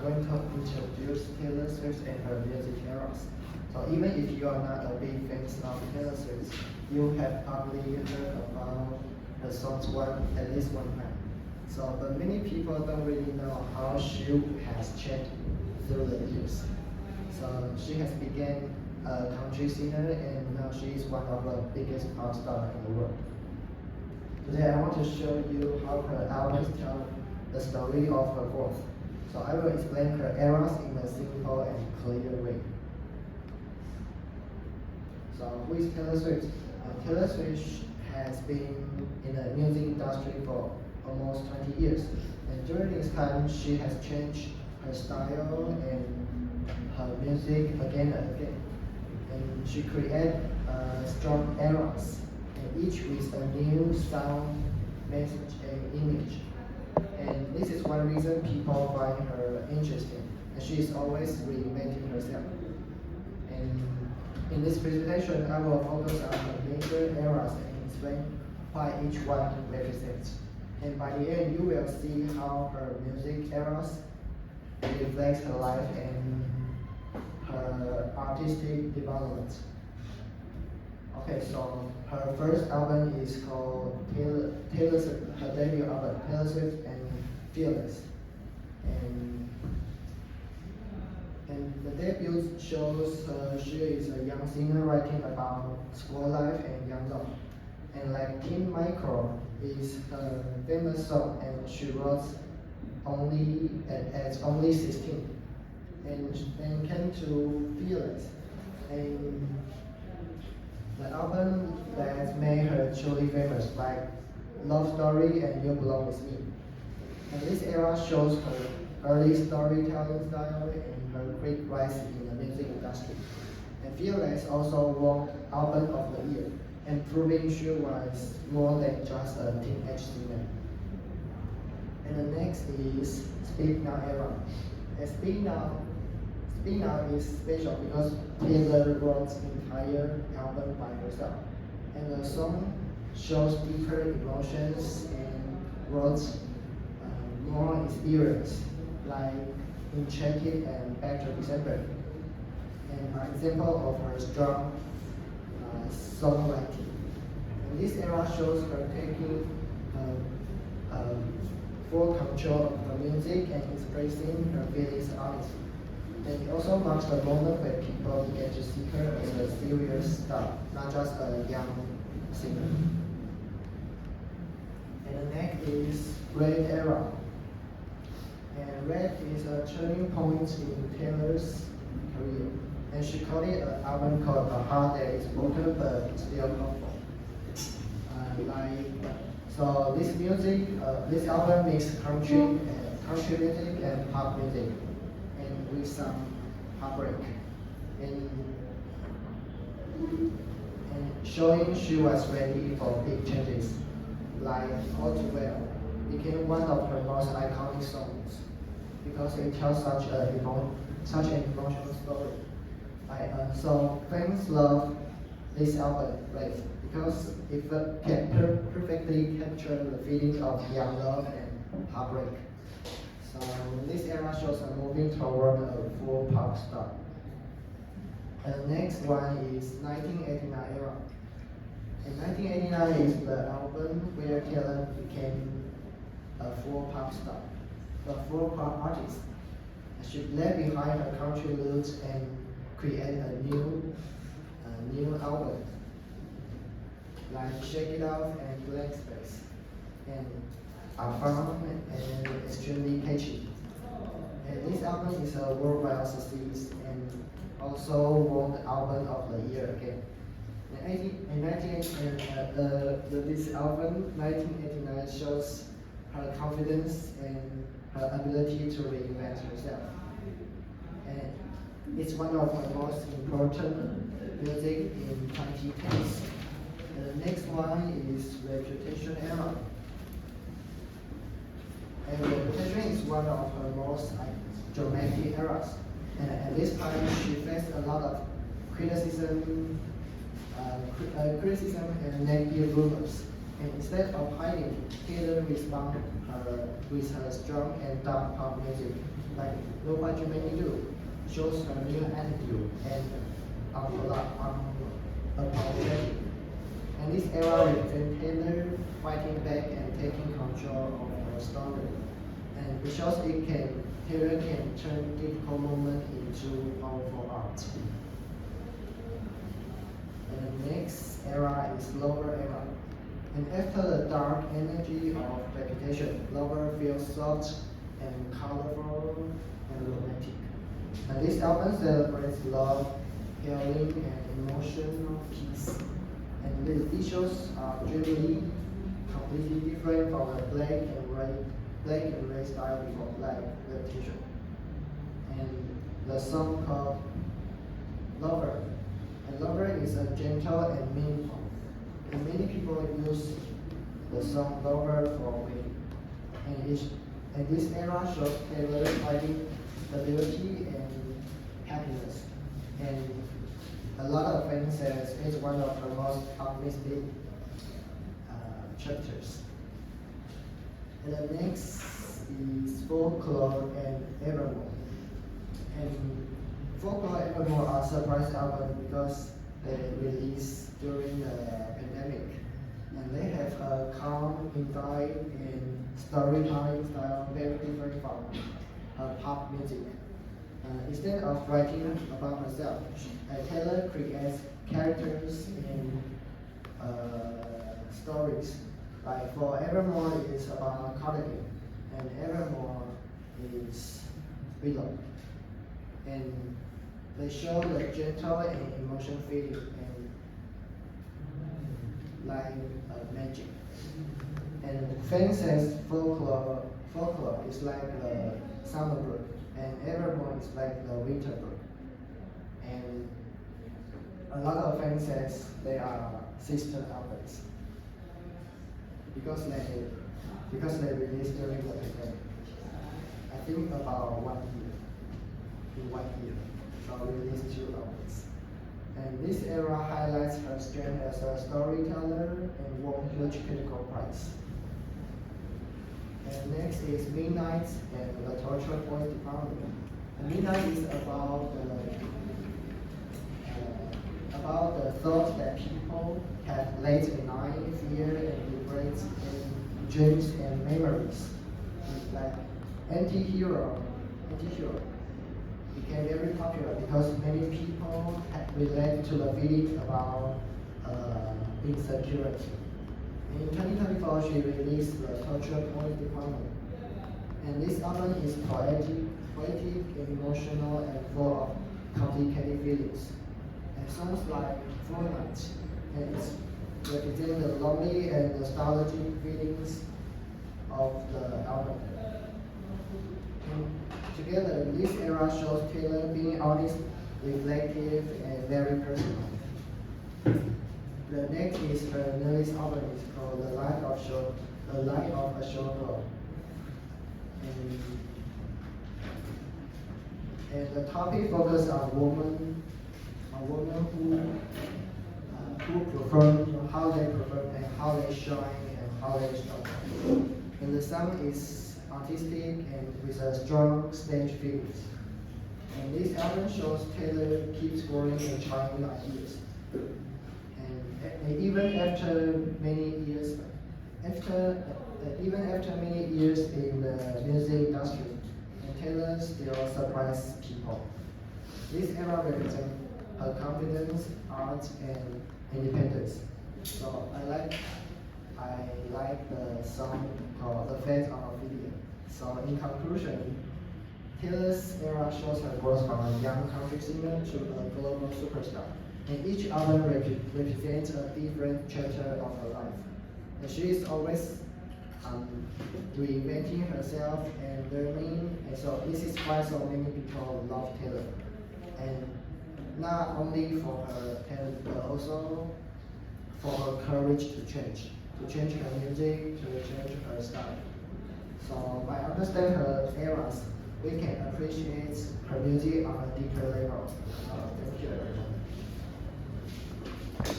going to introduce Taylor Swift and her music eras. So even if you are not a big fan of Taylor Swift, you have probably heard about her songs at least one time. So, but many people don't really know how she has changed through the years. So she has begun a country singer, and now she is one of the biggest pop stars in the world. Today I want to show you how her albums tell the story of her growth. So I will explain her eras in a simple and clear way. So who is Taylor Swift? Taylor Swift has been in the music industry for almost 20 years. And during this time, she has changed her style and her music again and again. And she created strong eras, and each with a new sound, message, and image. And this is one reason people find her interesting. And she is always reinventing herself. And in this presentation, I will focus on the major eras and explain why each one represents. And by the end, you will see how her music eras reflects her life and her artistic development. Okay, so her first album is called Taylor Swift, her debut album, Taylor Swift and Fearless. And the debut shows she is a young singer writing about school life and young love. And like Teen Micro is her famous song, and she wrote at only 16. And came to Fearless. And the album that made her truly famous, like Love Story and You Belong With Me. And this era shows her early storytelling style and her quick rise in the music industry. And Fearless also won Album of the Year, and proving she was more than just a teenage singer. And the next is Speak Now era. And Speak Now is special because Taylor wrote the entire album by herself. And the song shows deeper emotions and wrote more experience, like in Check It and Back to December. And an example of her strong songwriting. And this era shows her taking full control of her music and expressing her feelings honestly. And it also marks the moment when people began to see her as a serious star, not just a young singer. And the next is Red Era. And Red is a turning point in Taylor's career. And she called it an album called A Heart That Is Broken But Still Hopeful. So this album mixes country music and pop music, and with some heartbreak, and showing she was ready for big changes. Like All Too Well became one of her most iconic songs because it tells such an emotional story. So fans love this album, right? Because it can perfectly capture the feeling of young love and heartbreak. So this era shows a moving toward a full pop star. And the next one is 1989 era. And 1989 is the album where Taylor became a full pop star, a full pop artist. She left behind her country roots and created a new album, like Shake It Off and Blank Space, and are fun and extremely catchy. And this album is a worldwide success and also won the Album of the Year again. This album, 1989, shows her confidence and her ability to reinvent herself. And it's one of her most important music in 2010s. The next one is Reputation era. And Reputation is one of her most dramatic eras. And at this time, she faced a lot of criticism and negative rumors. And instead of hiding, Taylor responds with her strong and dark pop music, like Look What You Made Me Do, shows her new attitude and unapologetic. And this era represents Taylor fighting back and taking control of her story. And it shows Taylor can turn difficult moments into powerful art. And the next era is Lover era. And after the dark energy of Reputation, Lover feels soft and colorful and romantic. And this album celebrates love, healing, and emotional peace. And the visuals are generally completely different from the black and red style before Black Reputation. And the song called Lover. And Lover is a gentle and meaningful. And many people use the song Lover for wedding. And this era shows Taylor fighting stability and happiness. And a lot of fans says it's one of her most optimistic chapters. And the next is Folklore and Evermore. And Folklore and Evermore are surprise albums because they released during the pandemic. And they have a calm, insight, and storytelling style very different from pop music. Instead of writing about herself, Taylor creates characters and stories. Like for Evermore is about Cardigan, and Evermore is Willow. And they show the gentle and emotional feeling and like magic. And fans says folklore is like the summer bird, and Evermore is like the winter bird. And a lot of fans says they are sister albums because they released during the pandemic. I think about 1 year. In 1 year, so released 2 albums. And this era highlights her strength as a storyteller and won huge critical prize. And next is Midnight and the Torture Voice Department. And Midnight is about the thoughts that people have late at night, fear and regrets in dreams and memories. It's like anti-hero became very popular because many people relate to the feeling about insecurity. In 2024, she released the Torture Voice Department. And this album is poetic and emotional and full of complicated feelings. And songs like Full Night, and it represents the lonely and nostalgic feelings of the album. And together, this era shows Taylor being honest, reflective, and very personal. The next is her newest album is called The Life of a Short Girl. And the topic focuses on women who perform, how they perform, and how they shine, and how they struggle. And the song is artistic and with a strong stage figures. And this album shows Taylor keeps growing and trying new ideas. And even after many years in the music industry, and Taylor still surprises people. This era represents her confidence, art, and independence. So I like the song called "The Fate of a Video." So in conclusion, Taylor's era shows her growth from a young country singer to a global superstar. And each album represents a different chapter of her life. And she is always reinventing herself and learning. And so this is why so many people love Taylor. And not only for her talent, but also for her courage to change her music, to change her style. So by understanding her eras, we can appreciate her music on a deeper level. Thank you.